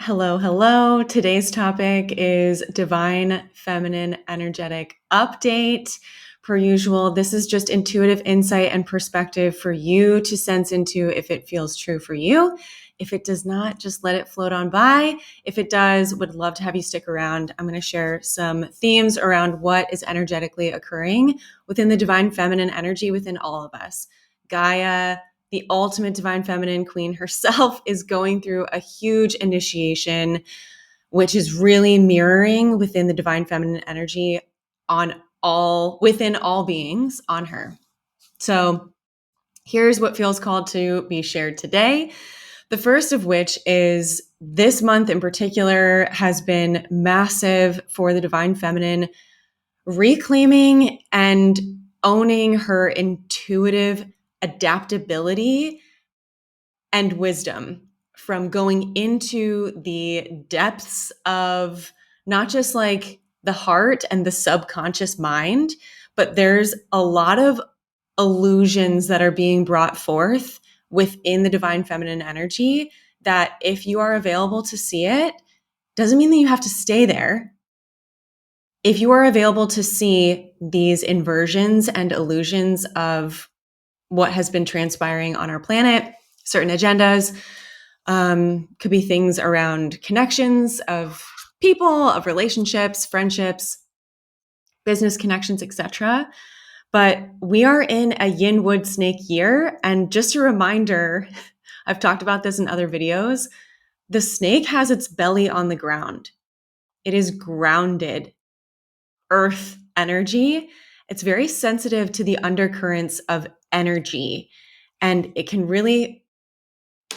Hello, hello. Today's topic is Divine Feminine Energetic Update. Per usual, this is just intuitive insight and perspective for you to sense into if it feels true for you. If it does not, just let it float on by. If it does, would love to have you stick around. I'm going to share some themes around what is energetically occurring within the Divine Feminine energy within all of us. Gaia, the ultimate divine feminine queen herself, is going through a huge initiation, which is really mirroring within the divine feminine energy within all beings on her. So here's what feels called to be shared today. The first of which is this month in particular has been massive for the divine feminine, reclaiming and owning her intuitive adaptability and wisdom from going into the depths of not just like the heart and the subconscious mind, but there's a lot of illusions that are being brought forth within the divine feminine energy that if you are available to see it, doesn't mean that you have to stay there. If you are available to see these inversions and illusions of what has been transpiring on our planet, certain agendas, could be things around connections of people, of relationships, friendships, business connections, etc. But we are in a yin wood snake year. And just a reminder, I've talked about this in other videos, the snake has its belly on the ground. It is grounded earth energy. It's very sensitive to the undercurrents of energy. And it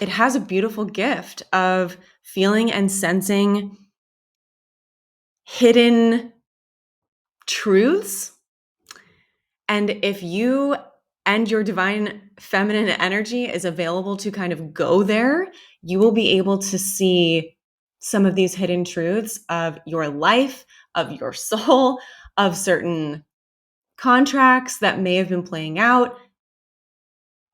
has a beautiful gift of feeling and sensing hidden truths. And if you and your divine feminine energy is available to kind of go there, you will be able to see some of these hidden truths of your life, of your soul, of certain contracts that may have been playing out,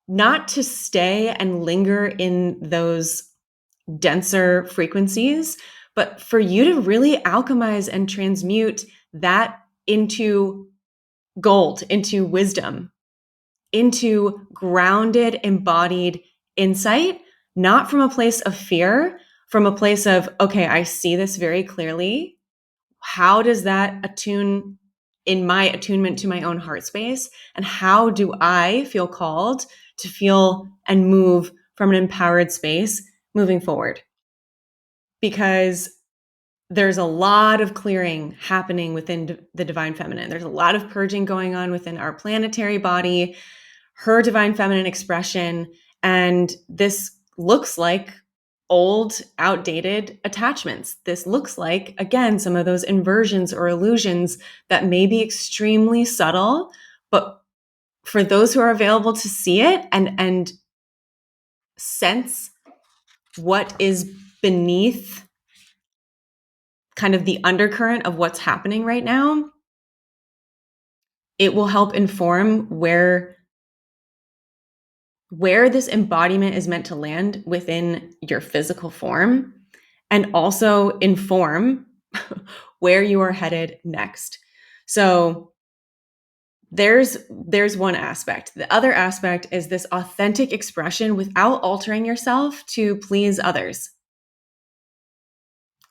not to stay and linger in those denser frequencies, but for you to really alchemize and transmute that into gold, into wisdom, into grounded, embodied insight, not from a place of fear, from a place of, okay, I see this very clearly. How does that attune in my attunement to my own heart space? And how do I feel called to feel and move from an empowered space moving forward? Because there's a lot of clearing happening within the divine feminine. There's a lot of purging going on within our planetary body, her divine feminine expression. And this looks like old, outdated attachments. This looks like, again, some of those inversions or illusions that may be extremely subtle, but for those who are available to see it and sense what is beneath kind of the undercurrent of what's happening right now, it will help inform where this embodiment is meant to land within your physical form, and also inform where you are headed next. So there's one aspect. The other aspect is this authentic expression without altering yourself to please others.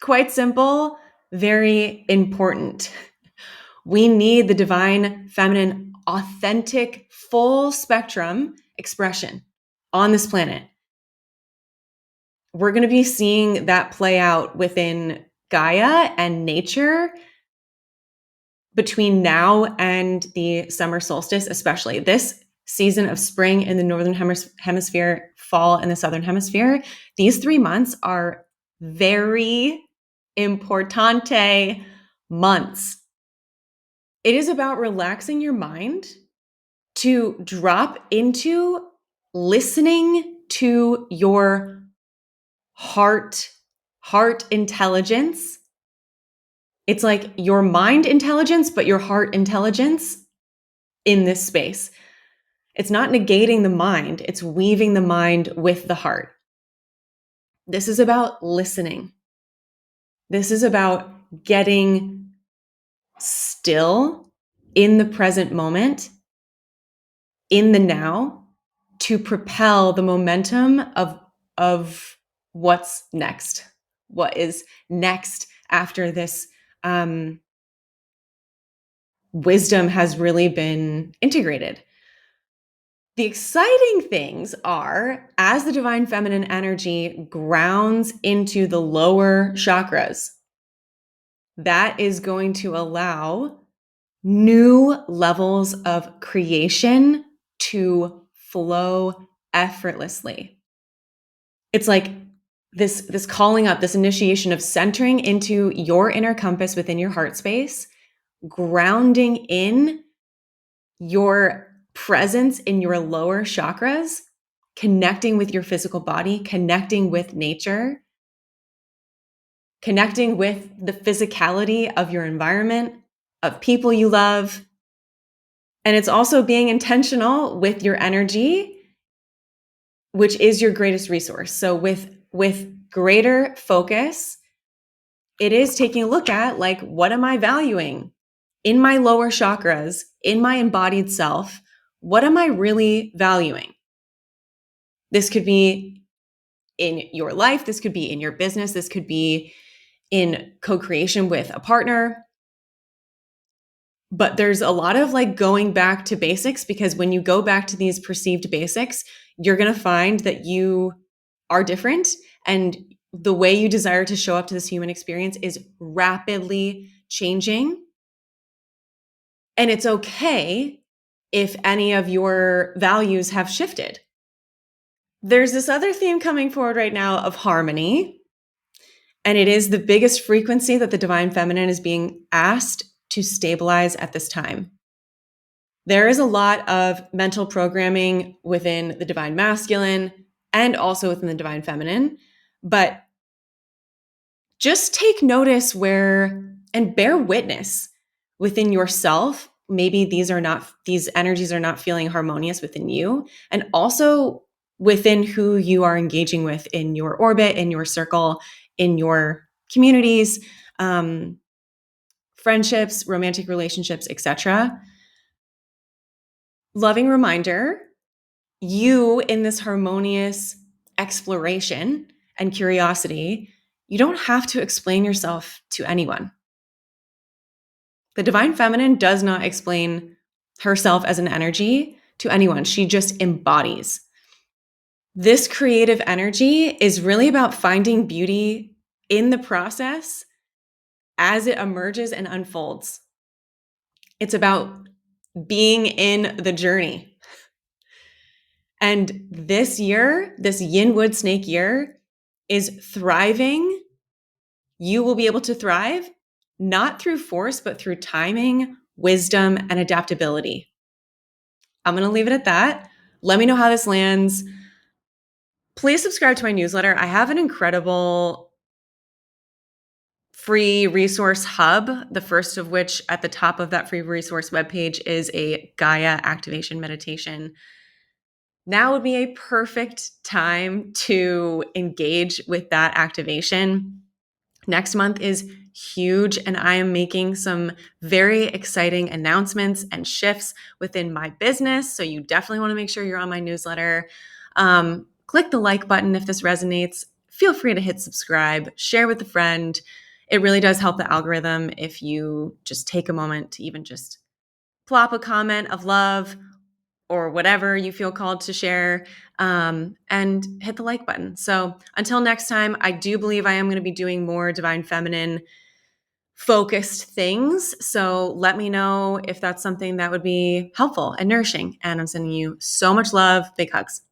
Quite simple, very important. We need the divine, feminine, authentic, full spectrum expression on this planet. We're going to be seeing that play out within Gaia and nature between now and the summer solstice, especially this season of spring in the northern hemisphere, fall in the southern hemisphere. These 3 months are very importante months. It is about relaxing your mind to drop into listening to your heart intelligence. It's like your mind intelligence, but your heart intelligence in this space. It's not negating the mind, it's weaving the mind with the heart. This is about listening. This is about getting still in the present moment, in the now, to propel the momentum of what's next. What is next after this wisdom has really been integrated. The exciting things are, as the divine feminine energy grounds into the lower chakras, that is going to allow new levels of creation to flow effortlessly. It's like this calling up, this initiation of centering into your inner compass within your heart space, grounding in your presence in your lower chakras, connecting with your physical body, connecting with nature, connecting with the physicality of your environment, of people you love. And it's also being intentional with your energy, which is your greatest resource. So with greater focus, it is taking a look at, like, what am I valuing in my lower chakras, in my embodied self? What am I really valuing? This could be in your life. This could be in your business. This could be in co-creation with a partner. But there's a lot of like going back to basics, because when you go back to these perceived basics, you're going to find that you are different, and the way you desire to show up to this human experience is rapidly changing. And it's okay if any of your values have shifted. There's this other theme coming forward right now of harmony, and it is the biggest frequency that the divine feminine is being asked to stabilize at this time. There is a lot of mental programming within the divine masculine and also within the divine feminine, but just take notice where and bear witness within yourself. Maybe these energies are not feeling harmonious within you, and also within who you are engaging with in your orbit, in your circle, in your communities, friendships, romantic relationships, etc. Loving reminder, you in this harmonious exploration and curiosity, you don't have to explain yourself to anyone. The divine feminine does not explain herself as an energy to anyone. She just embodies. This creative energy is really about finding beauty in the process as it emerges and unfolds. It's about being in the journey. And this year, this yin wood snake year, is thriving. You will be able to thrive not through force, but through timing, wisdom, and adaptability. I'm going to leave it at that. Let me know how this lands. Please subscribe to my newsletter. I have an incredible free resource hub, the first of which at the top of that free resource webpage is a Gaia activation meditation. Now would be a perfect time to engage with that activation. Next month is huge, and I am making some very exciting announcements and shifts within my business. So you definitely want to make sure you're on my newsletter. Click the like button if this resonates. Feel free to hit subscribe, share with a friend. It really does help the algorithm if you just take a moment to even just plop a comment of love or whatever you feel called to share, and hit the like button. So until next time, I do believe I am going to be doing more divine feminine focused things. So let me know if that's something that would be helpful and nourishing. And I'm sending you so much love. Big hugs.